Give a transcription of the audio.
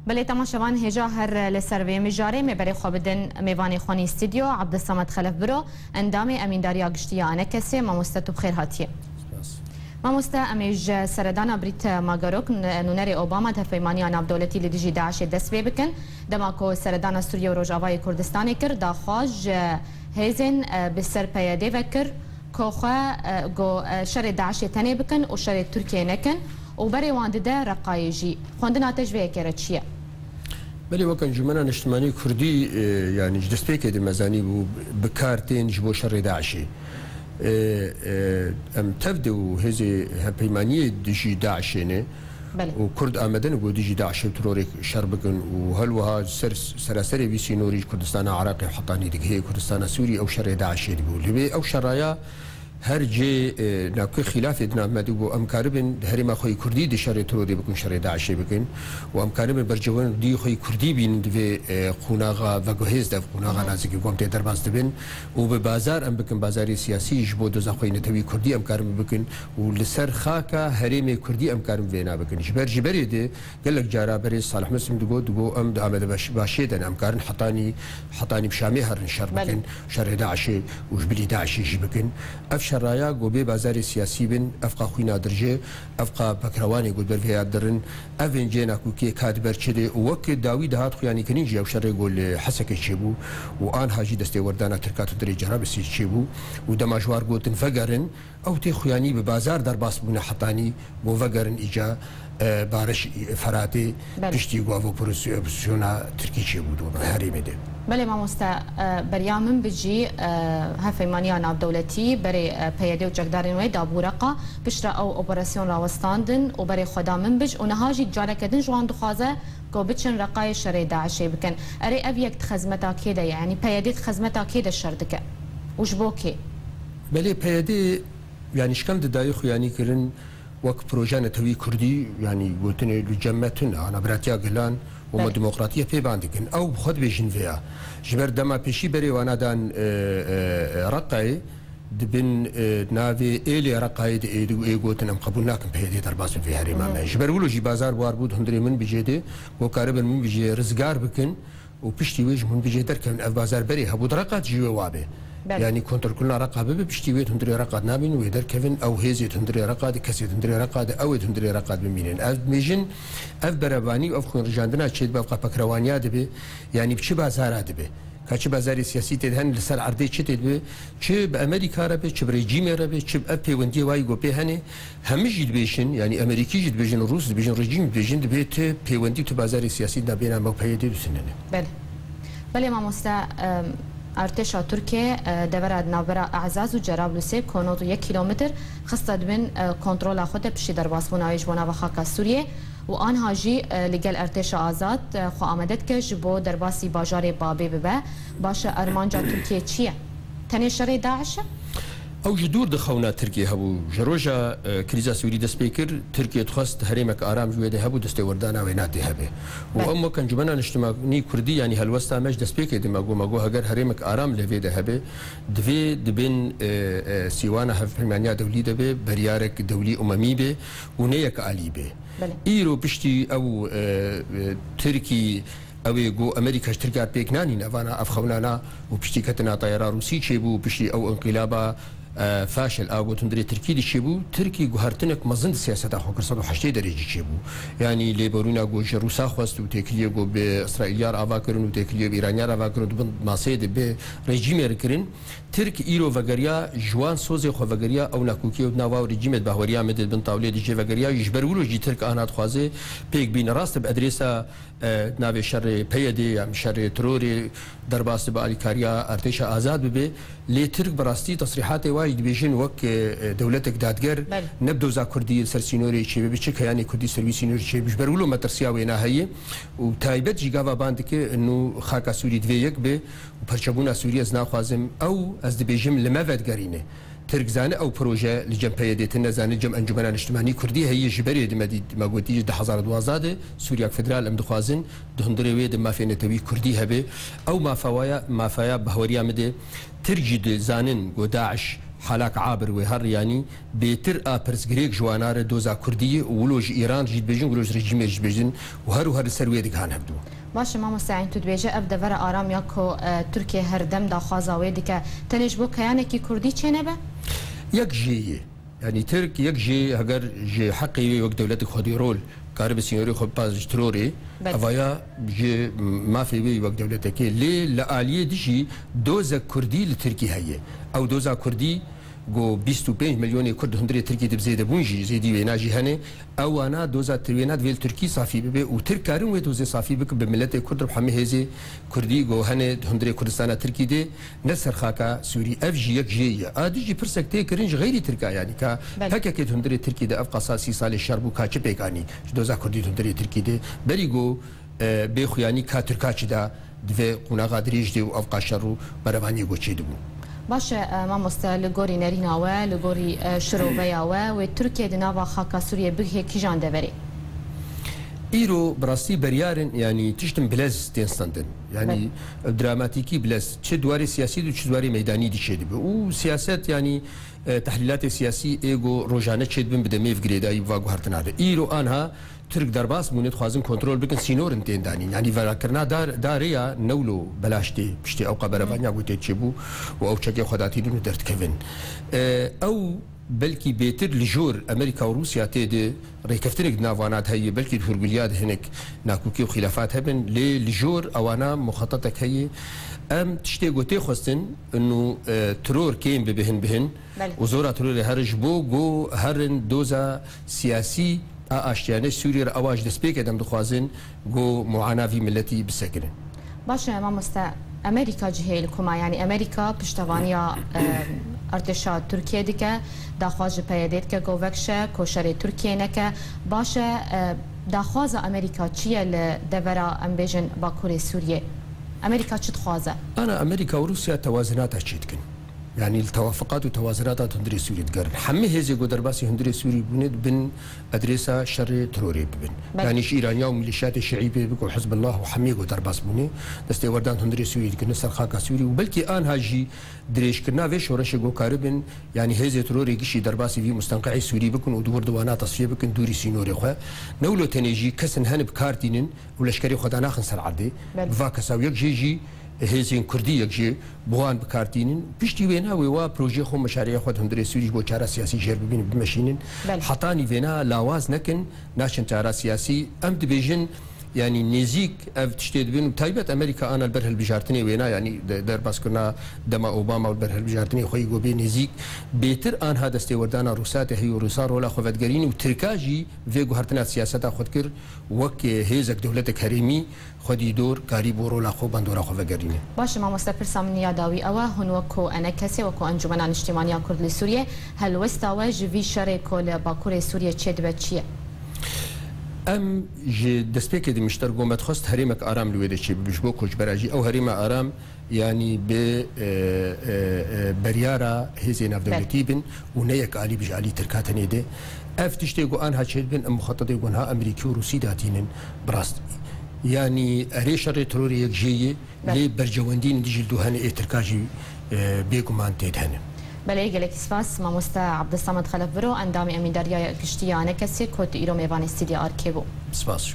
بله تماشاوان هجا هر لسروی مجاری مبری خوابدن میوانی خانی استودیو عبدالصمد خلف برو اندام امینداری آگشتی آنه کسی ماموسته بخیر هاتیه ماموسته امیج سردان بریت ماگاروک نونر اوباما تفیمانی آناب دولتی لدیجی داعش دست بی بکن دماکو سردان سوریه و روجاوای کردستانی کر داخواج هیزن بسر پیاده وکر کوخه گو شر داعش تنه بکن و شر ترکیه نکن و برای وانده رقایجی خوندنا تجویه کرد چیه؟ بله وکن جمعنا اجتماعی کردی یعنی دست پی کردیم مزانی و بکارتین جبو شر داعشی ام تبدو هذه هپیمانی دیجی داعشینه و کرد آمدن و دیجی داعش تروری شربکن و هلوها سراسری بیسی نوری کردستان عراق حطانی دیگه کردستان سوری او شر داعشی دیگه او شرایا هر جه ناکو خلاف ادنا مدو امکاربن هرما خوی کردی د شر تروری بکن شر داعشی بکن و امکاربن برجوان دی خوی کردی بین دوی خوناغا و گهیز دف خوناغا نازکی قومت درباز دبن و به بازار ام بکن بازاری سیاسی جبو دو زخوی نتوی کردی امکاربن بکن و لسر خاکا هرم کردی امکاربن وینا بکن جبری ده قالك جارا بری صالح مسلم دگو ام دامد باشیدن امکارن حطانی بشامی هر شر بکن شر داعشی و جبلی داعشی جی بکن شرايا قوبي بازار سياسي بن افقا خوينا درجه افقا بكرواني قول بالفيا درن افن جينا كوكي كادبر تشدي وك داوود هات خوياني كنيجي او شر يقول حسك تشيبو وان هاجي دستي وردانا تركات دري جراب سي تشيبو ودما جوار قوت فقرن او تي خوياني ببازار درباس بنا حطاني بو فقرن اجا بارش فراتي بشتي قوافو بروسيونا تركي تشيبو دو هاري مده بله ماموستا بريامن بجي هفيمانيا ناب دولتي بري بيدي وجقدارين وي دابورقه بشرا او اوبراسيون راوستاندن وبري خدا من بج ونهاجي جاركدن جوان دخازه كوبتشن رقاي شري داعشي بكن اري ابيك خزمتا كده يعني بيدي خزمتا كده شردك وجبوكي بله بيدي يعني شكم داي خوياني كرن وك بروجان توي كردي يعني قلتني لجمتن انا براتيا قلان وما ديمقراطيه في باندكن او خد بيجن فيها جبر دما بيشي بري وانا دان رقاي دبن نافي الي رقاي ايغوتن ام قبولناكم بهدي درباس في هريما جبر ولو جي بازار واربود هندري من بجيدي وكارب من بيجي رزقار بكن وبشتي ويج من بيجي دركن اف بازار بري هبود رقات جيو وابه يعني كنتر كلنا رقابه بشتيويت هندري رقاد نابين ويدر كيفن او هيزيت هندري رقاد كسيت هندري رقاد او هندري رقاد بمينين اف ميجن اف برباني او خون رجاندنا تشيد بقى بكروانيا دبي يعني بشي بازار دبي كاتش بازار سياسي تدهن لسر عرضي تشي تدبي تشي بامريكا ربي تشي بريجيم ربي تشي ابي وندي واي جو بهني همش يدبيشن يعني امريكي يدبيشن روس يدبيشن ريجيم يدبيشن دبيت بي وندي تو بازار سياسي دبينا مو بيدي بسنن بله ما مستا ارتشا تركيا دوراد نابرا اعزاز و جرابلوسي كونوتو 1 كيلومتر خصت من كنترول خود بشي درباسبونا ويجبونا بخاكا سوريا وان هاجي لقال ارتشا آزاد خو آمدت که جبو درباسي باجار بابي ببا باش ارمانجا تركيا چيه تنه شر داعش او جدور دخونا تركيا هبو جروجا كريزا سوري دسبيكر تركيا تخست هريمك ارام جويده هبو دستي وردانا ويناتي هبه وام كان جمانا اجتماعي كردي يعني هلوستا مش دسبيكر دماغو هاجر هريمك ارام لفيده هبه دفي دبن سيوانا هفمانيا دولي دبه بريارك دولي اممي به ونيك علي به ايرو بشتي او تركي اوی گو امریکا اشترکات پیکنانی نوانا افخونانا و پشتی کتنا طیاره روسی چه بو پشتی او انقلابا فاشل او تندري تركي دي شيبو تركي جوهرتنك مزند سياسات اخو كرسدو 8 درجه شيبو يعني ليبرونا جو روسا خواست و تكليه جو باسرائيليار افاكرن و تكليه ايرانيار افاكرن بند ماسيد به ريجيم يركرن ترك ايرو فغريا جوان سوزي خو فغريا او ناكوكي و ناوا ريجيم باوريا مد بن طاوله دي فغريا يجبرولو جي ترك انات خوازي بيك بين راست بادريسا ناوي شر بيدي ام شر تروري درباس بالكاريا ارتشا آزاد به لترك براستي تصريحات وايد بيجن وك دولتك دادگر نبدو ذا كردي سرسينوري شي بيچ يعني كردي سرسينوري شي بيجبرولو مترسيا وينا هي وتايبت جيغاوا باندك انه خاكا سوري دويك به وبرچبونا سوريا زنا خوازم او از دبيجم لمافد غرينه تركزانه او بروجه لجمعيه ديتنا زانه جمع انجمن الاجتماعي كردي هي جبري دمدي ما قلتي 2012 سوريا فدرال ام دخوازن دهندري ويد ما في نتوي كردي هبه او ما فايا بهوريا مده ترجد زانن و داعش حالاك عابر وهر يعني بيتر ابرز غريك جوانار دوزا كردي ولوج ايران جيد بيجن ولوج ريجيم جيد بيجن وهر سرويدك هان هبدو باشه ما مستعين تدبيجه ابدا ورا آرام یاکو ترکیه هر دم دا خوازاوی دیگه تنش بو کیانه کی کردی چه نبه یک جی يعني ترك يكجي هجر جي حقي وقت دولة خدي رول كارب سينوري خب باز تروري أفايا جي ما في بي وقت دولة كي ليه لآلية دشي دوزة كردي لتركي هي أو دوزة كردي جو 25 مليون كرد هندري تركي تبزيد بونجي زيدي ويناجي هني او انا دوزا ترينات فيل تركي صافي بي وتركارن ويدوزي صافي بك بملت كرد بحمي هزي كردي جو هني هندري كردستان تركي دي نسر خاكا سوري اف جي يك جي ادي جي برسكتي كرنج غيري تركا يعني كا هكا هندري تركي ده افقا ساسي سال الشرب كاتش بيكاني دوزا كردي هندري تركي دي بريغو بيخو يعني كا تركاچ دا دفي قنا غادريج دي وافقا شرو برباني گوچي دبو باشه ما مست لگوری نریناوه لگوری شروبیاوه و ترکیه دناوا خاکا سوریه بگه کی جان دوری ایرو براستی بریارن يعني تشتم بلاز تنستندن يعني دراماتيكي بلاز چه دواري سياسي دو چه دواري ميداني دي شد و سياست يعني تحليلات سياسي ايغو روجانه چد بن بدمي فغريداي واغو هرتناده ایرو انها ترك درباس مونت خوازن كنترول بكن سينور انتين داني يعني فكرنا داريا نولو بلاشتي بشتي او قبربانيا غوتي تشبو او تشكي خداتي دون درت كيفن او بلكي بيتر لجور امريكا وروسيا تيدي ريكفتنك نافانات هي بلكي الهربليات هناك ناكوكي وخلافات هبن لجور اوانا مخططك هي ام تشتي غوتي خستن انه ترور كيم بهن وزورا ترور هرج بو جو هرن دوزا سياسي اشتیانه سوریه را آواج دست بکردم دخوازن گو معاناوی ملتی بسکنن. باشه ما مستا امریکا جهیل کما یعنی امریکا پشتوانیا ارتشا ترکیه دیگه داخواج پیادید که گوکشه کوشر ترکیه نکه باشه داخواز امریکا چیه لدورا امبیجن باکور سوریه امریکا چه تخوازه؟ انا امریکا و روسیا توازناتها چید کن. يعني التوافقات وتوازنات هندري سوري تقرن حمي هزي قدر باسي هندري سوري بن ادريسا شر تروري بن يعني ايرانيا وميليشيات الشعبيه بكو حزب الله وحمي قدر باس بني دستي وردان هندري سوري تقرن سر خاكا سوري وبلكي ان هاجي دريش كنا في شورش جو كاربن يعني هزي تروري كشي درباسي في مستنقعي سوري بكن ودور دوانا تصفيه بكن دوري سينوري خو نولو تنيجي كسن هنب كارتينن ولشكري خدانا خنسر عدي فاكساو يك جي هزين كردي يكجي بوان بكارتينين بيشتي وينا ويوا بروجي خو مشاريع خود هندري سوري بو چارا سياسي جير ببين بمشينين حطاني فينا لاواز نكن ناشن چارا سياسي ام دبيجن يعني نزيك اف تشتيد بين تايبت امريكا انا البرهل بجارتني وينا يعني در بس كنا دما اوباما والبرهل بجارتني خوي جو بي نزيك بيتر ان هذا استوردانا روسات هي روسار ولا خفتگريني وتركاجي فيغو هرتنا سياستا خودكر وك هيزك دولتك هريمي خودي دور كاري بورو لا خو بندورا خفتگريني باش ما مستفر سامنيا داوي اوا هنوكو انا كسي وكو انجمن الاجتماعيه كرد لسوريا هل وستاوا جوي شركو لباكور سوريا تشد بتشيه ام جي دسبيك دي مشتر قومت خست هريمك آرام لويدة شي بجبو كوش براجي او هريم آرام يعني ب بريارة هزي ناف دولتي بن ونيك آلي بجالي تركاتني دي اف تشتي قو انها تشيد بن ام مخططي قونها امريكي وروسي داتينن براست يعني ريشر تروري يك جي لي برجواندين دي جلدو هني اي تركاجي بيقو مان تيدهن بله گلک اسفاس ما مست عبدالصمد خلف برو اندام امین دریا گشتیانه کسی کد ایرو میوان استیدیا آرکیبو سپاس